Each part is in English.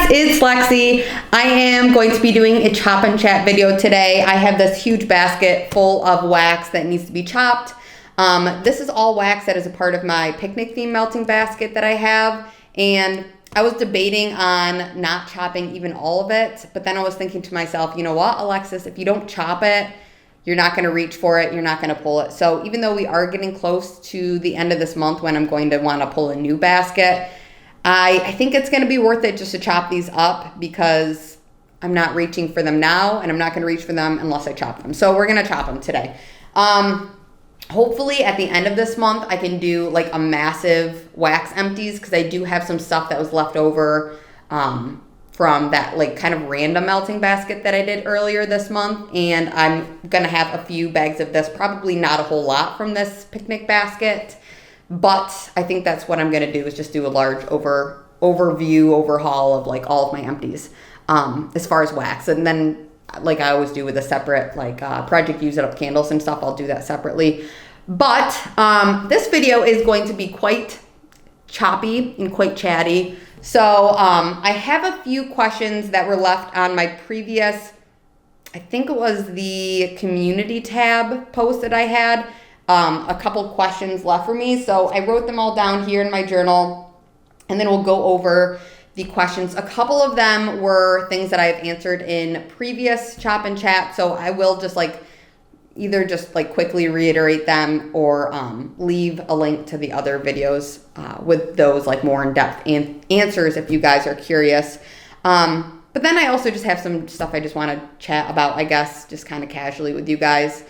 guys, it's Lexi. I am going to be doing a chop and chat video today. I have this huge basket full of wax that needs to be chopped. This is all wax that is a part of my picnic theme melting basket that I have, and I was debating on not chopping even all of it, but then I was thinking to myself, you know what, Alexis, if you don't chop it, you're not going to reach for it, you're not going to pull it. So even though we are getting close to the end of this month when I'm going to want to pull a new basket, I think it's going to be worth it just to chop these up because I'm not reaching for them now, and I'm not going to reach for them unless I chop them. So we're going to chop them today. Hopefully at the end of this month, I can do like a massive wax empties because I do have some stuff that was left over from that like kind of random melting basket that I did earlier this month. And I'm going to have a few bags of this, probably not a whole lot from this picnic basket. But I think that's what I'm going to do is just do a large overhaul of like all of my empties as far as wax. And then like I always do with a separate like project use it up candles and stuff, I'll do that separately. But this video is going to be quite choppy and quite chatty. So I have a few questions that were left on my previous, I think it was the community tab post that I had. A couple questions left for me. So I wrote them all down here in my journal, and then we'll go over the questions. A couple of them were things that I've answered in previous chop and chat. So I will just like either just like quickly reiterate them or leave a link to the other videos with those like more in-depth answers if you guys are curious. But then I also just have some stuff I just want to chat about, I guess, just kind of casually with you guys.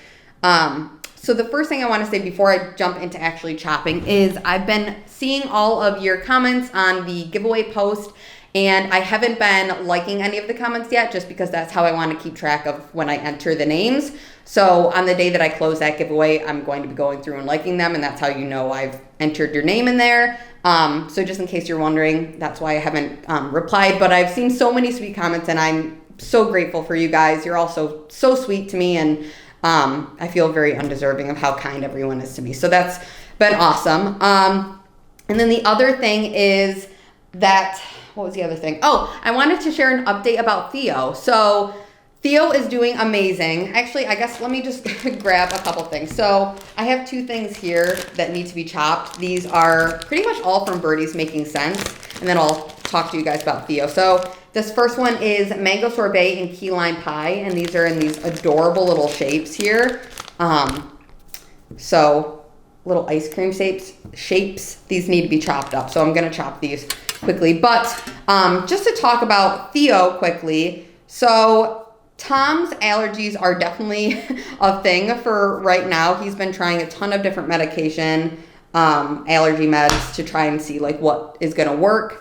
So the first thing I want to say before I jump into actually chopping is I've been seeing all of your comments on the giveaway post, and I haven't been liking any of the comments yet just because that's how I want to keep track of when I enter the names. So on the day that I close that giveaway, I'm going to be going through and liking them, and that's how you know I've entered your name in there. So just in case you're wondering, that's why I haven't replied, but I've seen so many sweet comments, and I'm so grateful for you guys. You're all so sweet to me, and I feel very undeserving of how kind everyone is to me. So that's been awesome. And then the other thing is that, what was the other thing? Oh, I wanted to share an update about Theo. So Theo is doing amazing. Actually, I guess let me just grab a couple things. So I have two things here that need to be chopped. These are pretty much all from Birdie's Making Sense. And then I'll talk to you guys about Theo. So this first one is mango sorbet and key lime pie, and these are in these adorable little shapes here. So little ice cream shapes. These need to be chopped up, so I'm gonna chop these quickly. But just to talk about Theo quickly, so Tom's allergies are definitely a thing for right now. He's been trying a ton of different medication, allergy meds to try and see like what is gonna work.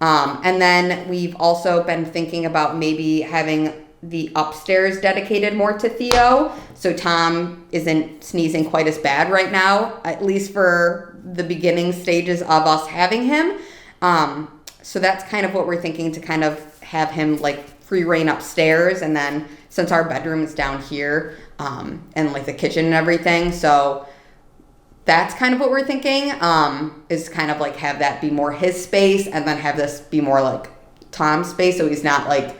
And then we've also been thinking about maybe having the upstairs dedicated more to Theo. So Tom isn't sneezing quite as bad right now, at least for the beginning stages of us having him. So that's kind of what we're thinking, to kind of have him like free reign upstairs. And then since our bedroom is down here, and like the kitchen and everything, so that's kind of what we're thinking, is kind of like have that be more his space and then have this be more like Tom's space, so he's not like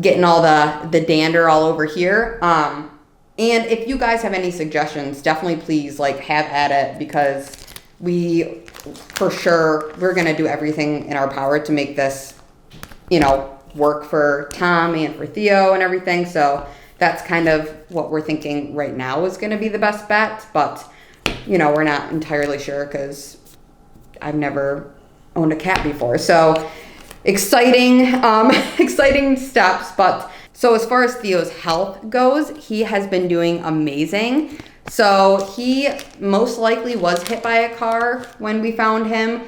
getting all the dander all over here. And if you guys have any suggestions, definitely please like have at it, because we're going to do everything in our power to make this, you know, work for Tom and for Theo and everything. So that's kind of what we're thinking right now is going to be the best bet, but you know, we're not entirely sure because I've never owned a cat before. So exciting steps. But so as far as Theo's health goes, he has been doing amazing. So he most likely was hit by a car when we found him.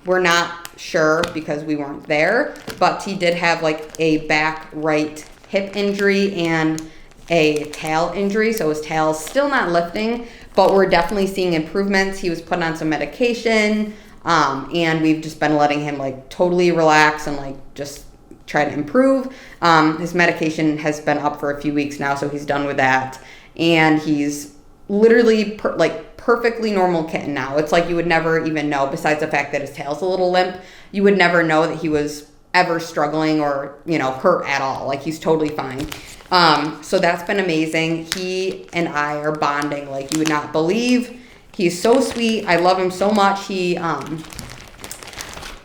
We're not sure because we weren't there, but he did have like a back right hip injury and a tail injury. So his tail's still not lifting, but we're definitely seeing improvements. He was put on some medication, and we've just been letting him like totally relax and like just try to improve. His medication has been up for a few weeks now, so he's done with that. And he's literally perfectly normal kitten now. It's like you would never even know, besides the fact that his tail's a little limp, you would never know that he was ever struggling or, hurt at all. Like, he's totally fine. So that's been amazing. He and I are bonding like you would not believe. He's so sweet. I love him so much. He,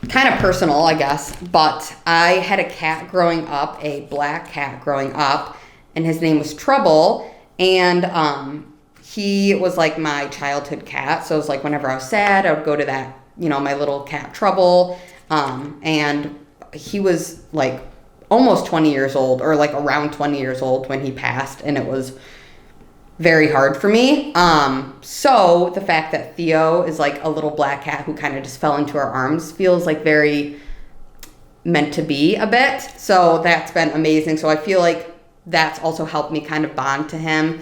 kind of personal, I guess, but I had a cat growing up, a black cat growing up, and his name was Trouble, and he was like my childhood cat. So it was like whenever I was sad, I would go to that, my little cat Trouble, and he was like almost 20 years old, or like around 20 years old when he passed, and it was very hard for me. So the fact that Theo is like a little black cat who kind of just fell into our arms feels like very meant to be a bit. So that's been amazing. So I feel like that's also helped me kind of bond to him.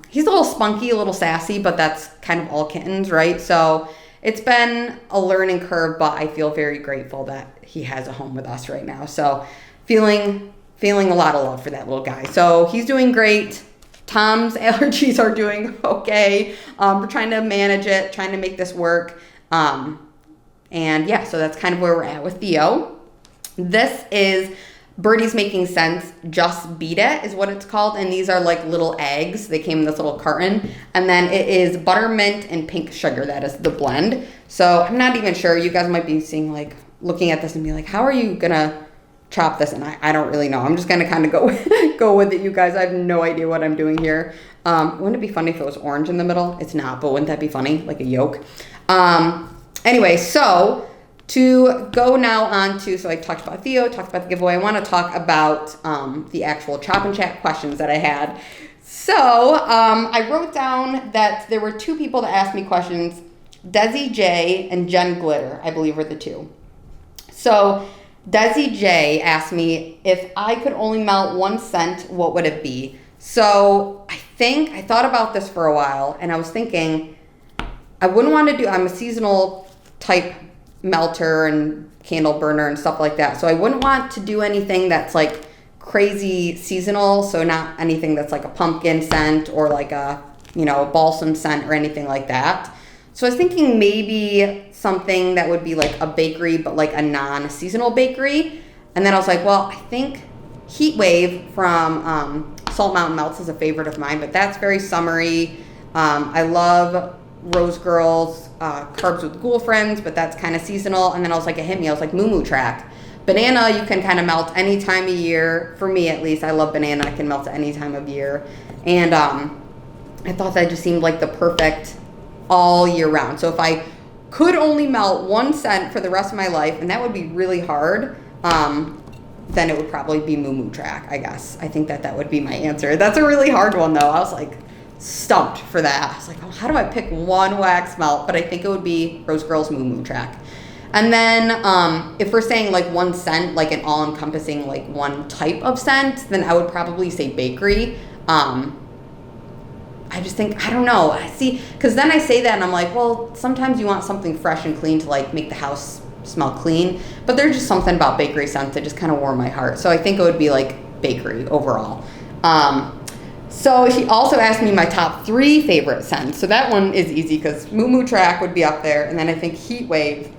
He's a little spunky, a little sassy, but that's kind of all kittens, right? So it's been a learning curve, but I feel very grateful that he has a home with us right now. So feeling a lot of love for that little guy. So he's doing great. Tom's allergies are doing okay. We're trying to manage it, trying to make this work. And yeah, so that's kind of where we're at with Theo. This is Birdie's Making Sense. Just Beat It is what it's called. And these are like little eggs. They came in this little carton. And then it is buttermint and pink sugar. That is the blend. So I'm not even sure. You guys might be seeing like, looking at this and be like, how are you going to chop this? And I don't really know. I'm just going to kind of go with it, you guys. I have no idea what I'm doing here. Wouldn't it be funny if it was orange in the middle? It's not, but wouldn't that be funny? Like a yolk. Anyway, so to go now on to, so I talked about Theo, talked about the giveaway. I want to talk about the actual Chop and Chat questions that I had. So I wrote down that there were two people that asked me questions. Desi J and Jen Glitter, I believe, were the two. So Desi J asked me if I could only melt 1 cent, what would it be? So I thought about this for a while, and I was thinking I wouldn't want to do, I'm a seasonal type melter and candle burner and stuff like that. So I wouldn't want to do anything that's like crazy seasonal. So not anything that's like a pumpkin scent or like a, balsam scent or anything like that. So I was thinking maybe something that would be like a bakery, but like a non-seasonal bakery. And then I was like, well, I think Heat Wave from Salt Mountain Melts is a favorite of mine, but that's very summery. I love Rose Girls, Carbs with Ghoul Friends, but that's kind of seasonal. And then I was like, it hit me. I was like, Moo Moo Track. Banana, you can kind of melt any time of year. For me, at least, I love banana. I can melt at any time of year. And I thought that just seemed like the perfect all year round. So if I could only melt 1 cent for the rest of my life, and that would be really hard, then it would probably be Moo Moo Track, I guess. I think that would be my answer. That's a really hard one, though. I was like stumped for that. I was like, oh, how do I pick one wax melt? But I think it would be Rose Girls Moo Moo Track. And then if we're saying like 1 scent, like an all-encompassing like one type of scent, then I would probably say bakery. I just think, I don't know. I see, because then I say that and I'm like, well, sometimes you want something fresh and clean to like make the house smell clean. But there's just something about bakery scents that just kind of warm my heart. So I think it would be like bakery overall. So he also asked me my top 3 favorite scents. So that one is easy because Moo Moo Track would be up there. And then I think Heat Wave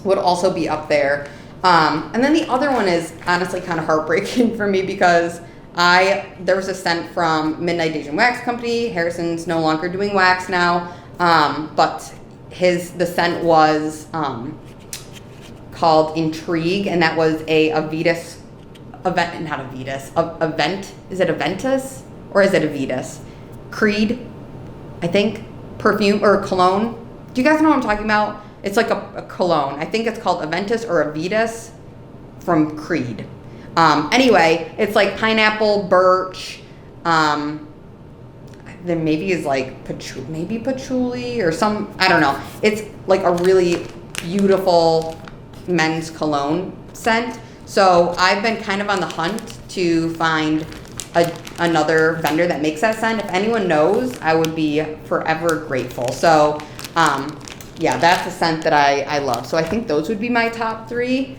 would also be up there. And then the other one is honestly kind of heartbreaking for me because there was a scent from Midnight Asian Wax Company. Harrison's no longer doing wax now, but the scent was called Intrigue, and that was a Avitas event, not Avitas, event. Is it Aventus or is it Avitas? Creed, I think, perfume or cologne. Do you guys know what I'm talking about? It's like a cologne. I think it's called Aventus or Avitas from Creed. Anyway, it's like pineapple, birch, then maybe is like patchouli or some, I don't know. It's like a really beautiful men's cologne scent. So I've been kind of on the hunt to find another vendor that makes that scent. If anyone knows, I would be forever grateful. So yeah, that's a scent that I love. So I think those would be my top 3.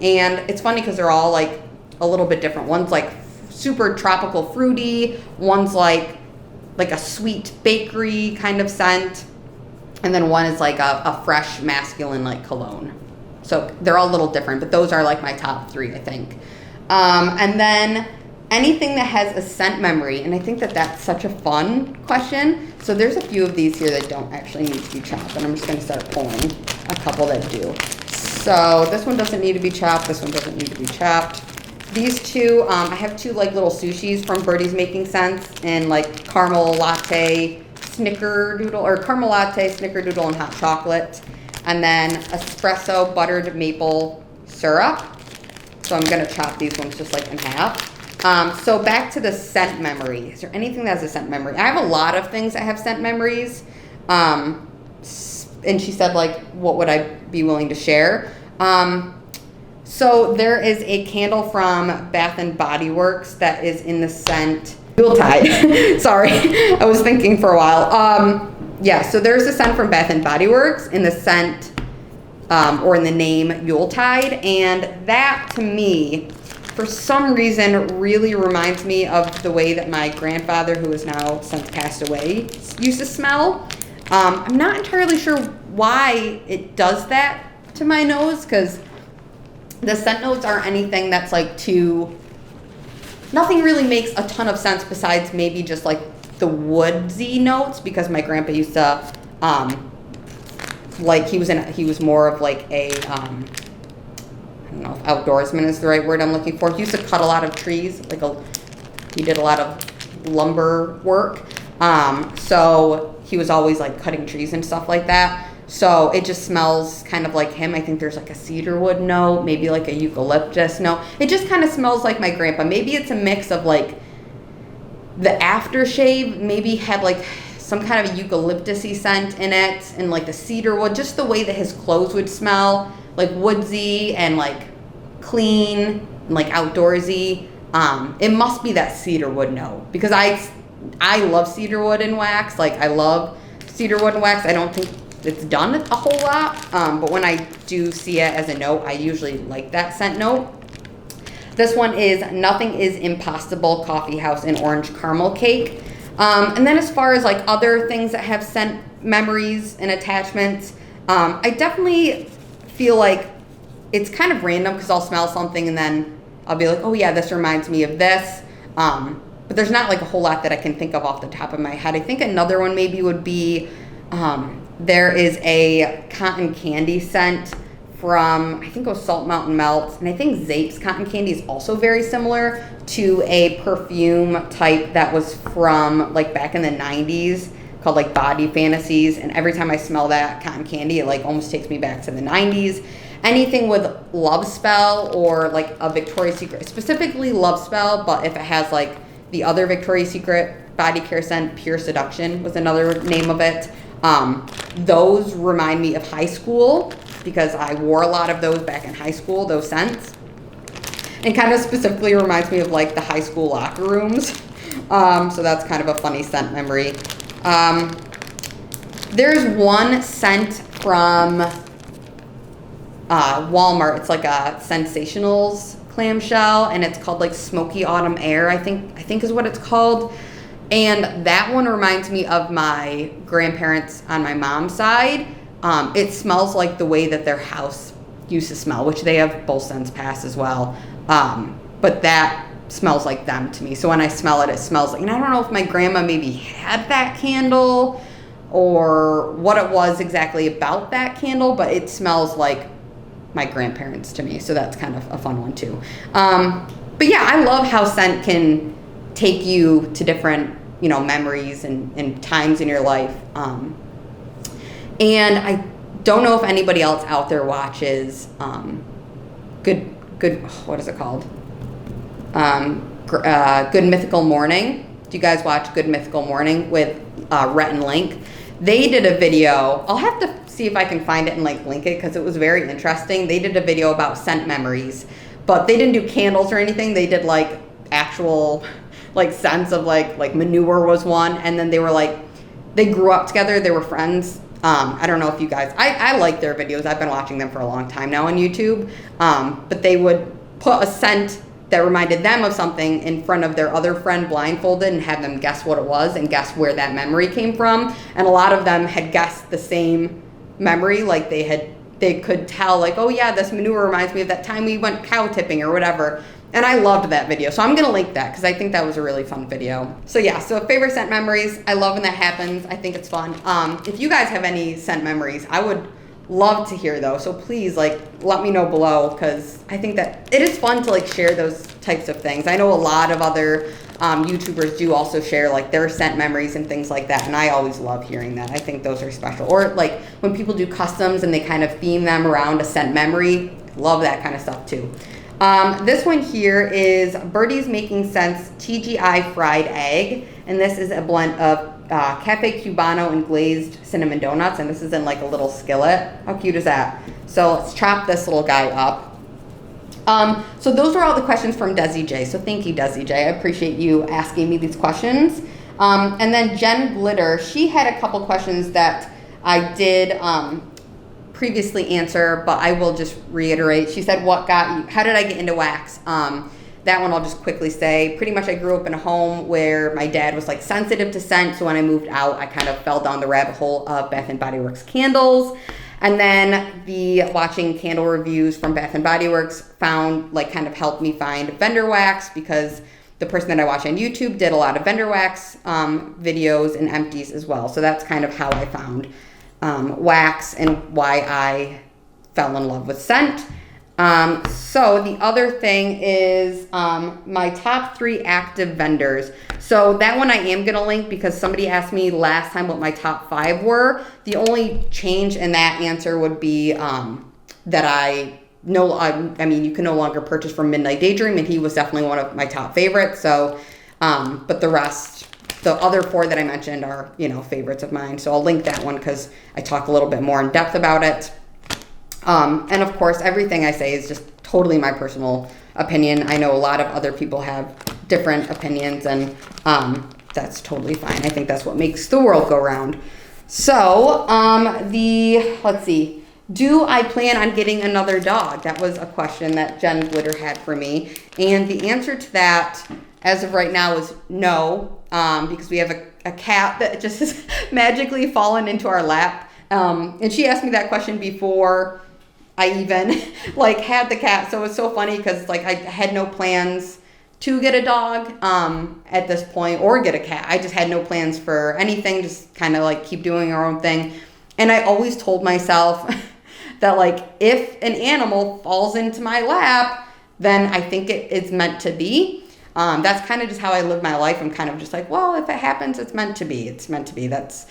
And it's funny because they're all like a little bit different. One's like super tropical fruity. One's like a sweet bakery kind of scent. And then one is like a fresh masculine like cologne. So they're all a little different, but those are like my top 3, I think. And then anything that has a scent memory, and I think that that's such a fun question. So there's a few of these here that don't actually need to be chopped, and I'm just going to start pulling a couple that do. So this one doesn't need to be chopped. This one doesn't need to be chopped. These two, I have 2 like little sushis from Birdie's Making Sense, and like caramel latte, snickerdoodle, or caramel latte, snickerdoodle, and hot chocolate. And then espresso buttered maple syrup. So I'm going to chop these ones just like in half. So back to the scent memory. Is there anything that has a scent memory? I have a lot of things that have scent memories. And she said, like, what would I be willing to share? So there is a candle from Bath and Body Works that is in the scent Yuletide. Sorry, I was thinking for a while. Yeah, so there's a scent from Bath and Body Works in the scent or in the name Yuletide, and that to me, for some reason, really reminds me of the way that my grandfather, who is now since passed away, used to smell. I'm not entirely sure why it does that to my nose, because the scent notes aren't anything that's like too, nothing really makes a ton of sense besides maybe just like the woodsy notes, because my grandpa used to, like he was more of like a, I don't know if outdoorsman is the right word I'm looking for. He used to cut a lot of trees, he did a lot of lumber work. So he was always like cutting trees and stuff like that. So it just smells kind of like him. I think there's like a cedarwood note, maybe like a eucalyptus note. It just kind of smells like my grandpa. Maybe it's a mix of like the aftershave maybe had like some kind of a eucalyptus-y scent in it, and like the cedarwood, just the way that his clothes would smell, like woodsy and like clean and like outdoorsy. It must be that cedarwood note, because I love cedarwood and wax. Like I love cedarwood and wax. I don't think it's done a whole lot, but when I do see it as a note, I usually like that scent note. This one is Nothing is Impossible Coffee House and Orange Caramel Cake. And then as far as like other things that have scent memories and attachments, I definitely feel like it's kind of random, because I'll smell something and then I'll be like, oh yeah, this reminds me of this. But there's not like a whole lot that I can think of off the top of my head. I think another one maybe would be, there is a cotton candy scent from, I think it was Salt Mountain Melt, and I think Zape's cotton candy is also very similar to a perfume type that was from like back in the 90s called like Body Fantasies, and every time I smell that cotton candy, it like almost takes me back to the 90s. Anything with Love Spell or like a Victoria's Secret, specifically Love Spell, but if it has like the other Victoria's Secret body care scent, Pure Seduction was another name of it. Those remind me of high school, because I wore a lot of those back in high school, those scents. And kind of specifically reminds me of like the high school locker rooms. So that's kind of a funny scent memory. There's one scent from Walmart. It's like a Sensationals clamshell, and it's called like Smoky Autumn Air, I think is what it's called. And that one reminds me of my grandparents on my mom's side. It smells like the way that their house used to smell, which they have both since passed as well. But that smells like them to me. So when I smell it, it smells like, and I don't know if my grandma maybe had that candle or what it was exactly about that candle, but it smells like my grandparents to me. So that's kind of a fun one too. But yeah, I love how scent can take you to different, memories and times in your life. And I don't know if anybody else out there watches good what is it called? Good Mythical Morning. Do you guys watch Good Mythical Morning with Rhett and Link? They did a video. I'll have to see if I can find it and like link it, because it was very interesting. They did a video about scent memories, but they didn't do candles or anything. They did like actual like scents of like manure was one, and then they were like, they grew up together, they were friends. I don't know if you guys, I like their videos. I've been watching them for a long time now on YouTube. But they would put a scent that reminded them of something in front of their other friend blindfolded and have them guess what it was and guess where that memory came from. And a lot of them had guessed the same memory, like they they could tell like, oh yeah, this manure reminds me of that time we went cow tipping or whatever. And I loved that video. So I'm going to link that because I think that was a really fun video. So yeah, so favorite scent memories. I love when that happens. I think it's fun. If you guys have any scent memories, I would love to hear those. So please like let me know below because I think that it is fun to like share those types of things. I know a lot of other YouTubers do also share like their scent memories and things like that. And I always love hearing that. I think those are special. Or like when people do customs and they kind of theme them around a scent memory. Love that kind of stuff too. This one here is Birdie's Making Sense TGI Fried Egg. And this is a blend of Cafe Cubano and glazed cinnamon donuts. And this is in like a little skillet. How cute is that? So let's chop this little guy up. So those are all the questions from Desi J. So thank you, Desi J. I appreciate you asking me these questions. And then Jen Glitter, she had a couple questions that I did previously answer, but I will just reiterate. She said, how did I get into wax? That one I'll just quickly say, pretty much I grew up in a home where my dad was like sensitive to scent. So when I moved out, I kind of fell down the rabbit hole of Bath & Body Works candles. And then watching candle reviews from Bath & Body Works kind of helped me find vendor wax because the person that I watch on YouTube did a lot of vendor wax videos and empties as well. So that's kind of how I found wax and why I fell in love with scent. So the other thing is my top 3 active vendors. So that one I am going to link because somebody asked me last time what my top 5 were. The only change in that answer would be that you can no longer purchase from Midnight Daydream, and he was definitely one of my top favorites. So, but the other 4 that I mentioned are, favorites of mine. So I'll link that one because I talk a little bit more in depth about it. And of course, everything I say is just totally my personal opinion. I know a lot of other people have different opinions, and that's totally fine. I think that's what makes the world go round. So, let's see. Do I plan on getting another dog? That was a question that Jen Glitter had for me. And the answer to that, as of right now, is no, because we have a cat that just has magically fallen into our lap. And she asked me that question before I even had the cat. So it's so funny because I had no plans to get a dog at this point or get a cat. I just had no plans for anything, just kind of keep doing our own thing. And I always told myself that if an animal falls into my lap, then I think it's meant to be. That's kind of just how I live my life. I'm kind of just well, if it happens, it's meant to be. It's meant to be. That's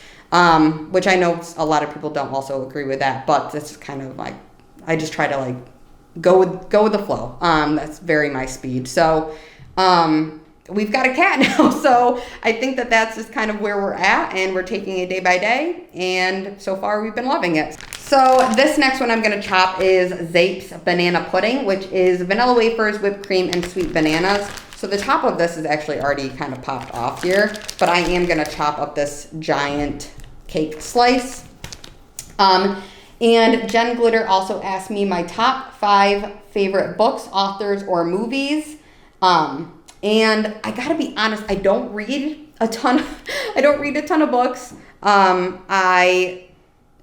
which I know a lot of people don't also agree with that, but it's kind of I just try to go with the flow. That's very my speed. So we've got a cat now, so I think that's just kind of where we're at, and we're taking it day by day, and so far we've been loving it. So this next one I'm going to chop is Zape's Banana Pudding, which is vanilla wafers, whipped cream, and sweet bananas. So the top of this is actually already kind of popped off here, but I am going to chop up this giant cake slice. And Jen Glitter also asked me my top 5 favorite books, authors, or movies. And I gotta be honest, I don't read a ton of books. I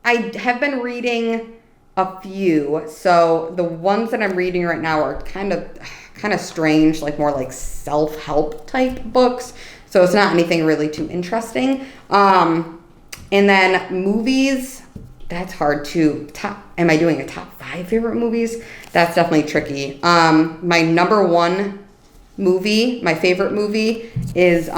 have been reading a few. So the ones that I'm reading right now are kind of strange, more self-help type books. So it's not anything really too interesting. And then movies, that's hard to am I doing a top 5 favorite movies? That's definitely tricky. My number 1 movie, my favorite movie is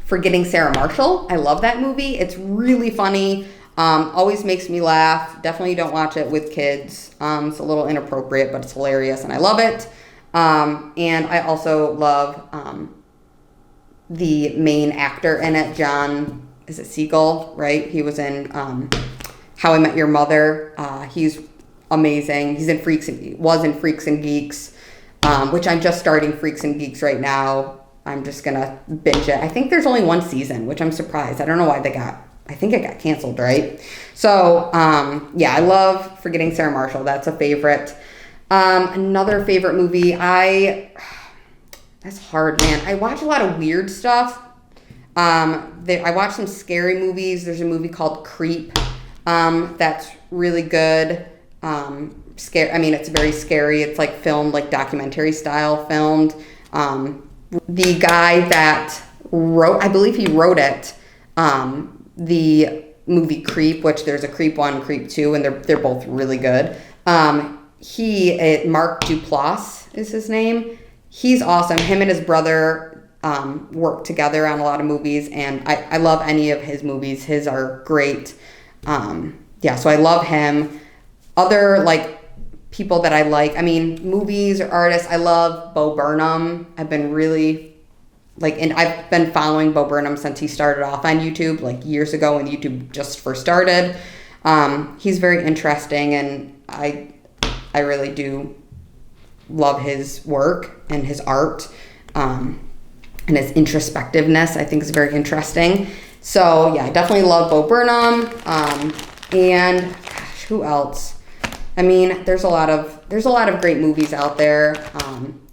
Forgetting Sarah Marshall. I love that movie. It's really funny. Always makes me laugh. Definitely don't watch it with kids. It's a little inappropriate, but it's hilarious and I love it. And I also love the main actor in it, John, is it Siegel, right? He was in How I Met Your Mother. He's amazing. Was in Freaks and Geeks, which I'm just starting Freaks and Geeks right now. I'm just going to binge it. I think there's only 1 season, which I'm surprised. I don't know why I think it got canceled, right? So, I love Forgetting Sarah Marshall. That's a favorite. Another favorite movie, that's hard, man. I watch a lot of weird stuff. I watch some scary movies. There's a movie called Creep that's really good. I mean, it's very scary. It's like filmed, like documentary style filmed. The guy that wrote, I believe he wrote it, the movie Creep, which there's a Creep 1, Creep 2, and they're both really good. Mark Duplass is his name. He's awesome. Him and his brother work together on a lot of movies, and I love any of his movies. His are great. So I love him. Other, like, people that I like, I mean, movies or artists, I love Bo Burnham. I've been really, like, and I've been following Bo Burnham since he started off on YouTube, like, years ago when YouTube just first started. He's very interesting, and I really do love his work and his art, and his introspectiveness, I think, is very interesting. So, yeah, I definitely love Bo Burnham. And, gosh, who else? I mean, there's a lot of great movies out there.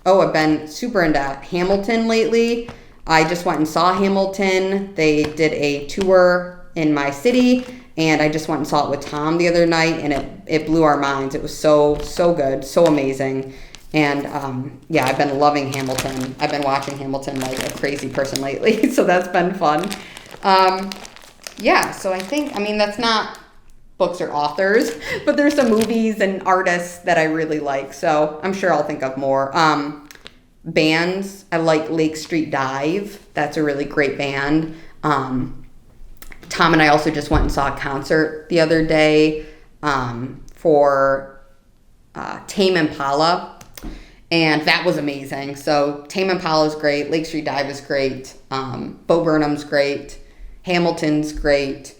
I've been super into Hamilton lately. I just went and saw Hamilton. They did a tour in my city, and I just went and saw it with Tom the other night, and it blew our minds. It was so good, so amazing. And I've been loving Hamilton. I've been watching Hamilton like a crazy person lately, so that's been fun. So I think, I mean, that's not books or authors, but there's some movies and artists that I really like, so I'm sure I'll think of more. Bands, I like Lake Street Dive. That's a really great band. Tom and I also just went and saw a concert the other day for Tame Impala, and that was amazing. So Tame Impala is great, Lake Street Dive is great, Bo Burnham's great, Hamilton's great.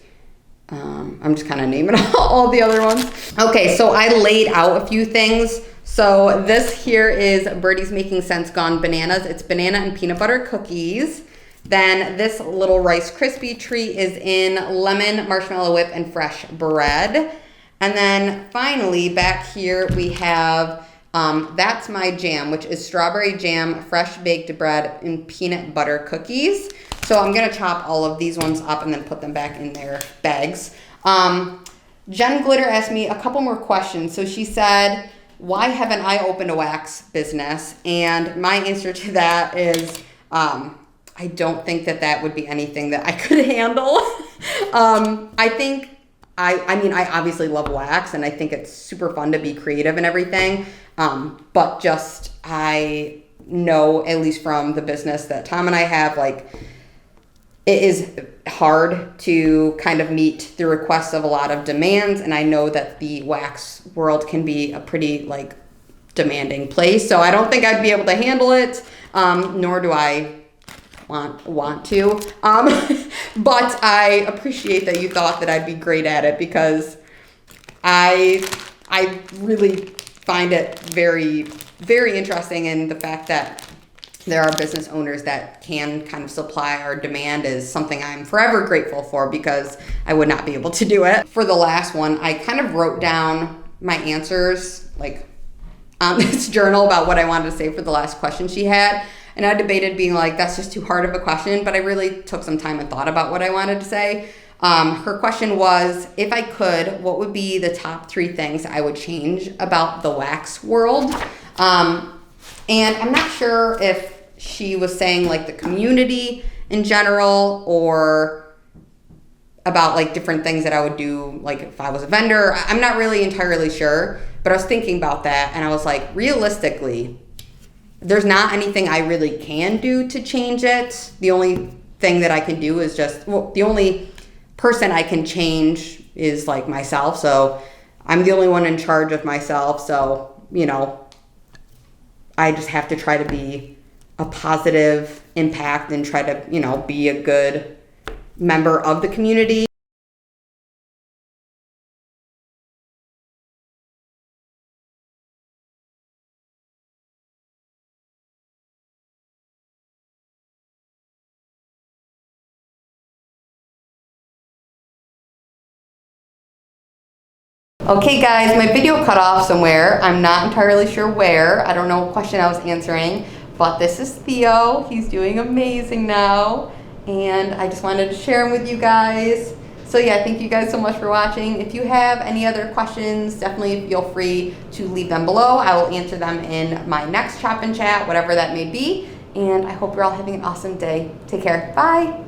I'm just kind of naming all the other ones. Okay, so I laid out a few things. So this here is Birdie's Making Sense Gone Bananas. It's banana and peanut butter cookies. Then this little Rice Krispie treat is in lemon, marshmallow whip, and fresh bread. And then finally back here we have That's My Jam, which is strawberry jam, fresh baked bread, and peanut butter cookies. So I'm going to chop all of these ones up and then put them back in their bags. Jen Glitter asked me a couple more questions. So she said, why haven't I opened a wax business? And my answer to that is, I don't think that would be anything that I could handle. I obviously love wax, and I think it's super fun to be creative and everything. But just, I know, at least from the business that Tom and I have, like, it is hard to kind of meet the requests of a lot of demands, and I know that the wax world can be a pretty, like, demanding place. So I don't think I'd be able to handle it, nor do I want to. But I appreciate that you thought that I'd be great at it, because I really find it very, very interesting, and the fact that there are business owners that can kind of supply our demand is something I'm forever grateful for, because I would not be able to do it. For the last one, I kind of wrote down my answers, like, on this journal about what I wanted to say for the last question she had. And I debated being like, that's just too hard of a question, but I really took some time and thought about what I wanted to say. Her question was, if I could, what would be the top 3 things I would change about the wax world? And I'm not sure if she was saying, like, the community in general, or about, like, different things that I would do, like, if I was a vendor. I'm not really entirely sure, but I was thinking about that, and I was like, realistically, there's not anything I really can do to change it. The only thing that I can do is the only person I can change is, like, myself. So I'm the only one in charge of myself. So, you know, I just have to try to be a positive impact and try to, you know, be a good member of the community. Okay guys, my video cut off somewhere. I'm not entirely sure where. I don't know what question I was answering, but this is Theo. He's doing amazing now, and I just wanted to share him with you guys. So yeah, thank you guys so much for watching. If you have any other questions, definitely feel free to leave them below. I will answer them in my next Chop and Chat, whatever that may be. And I hope you're all having an awesome day. Take care. Bye.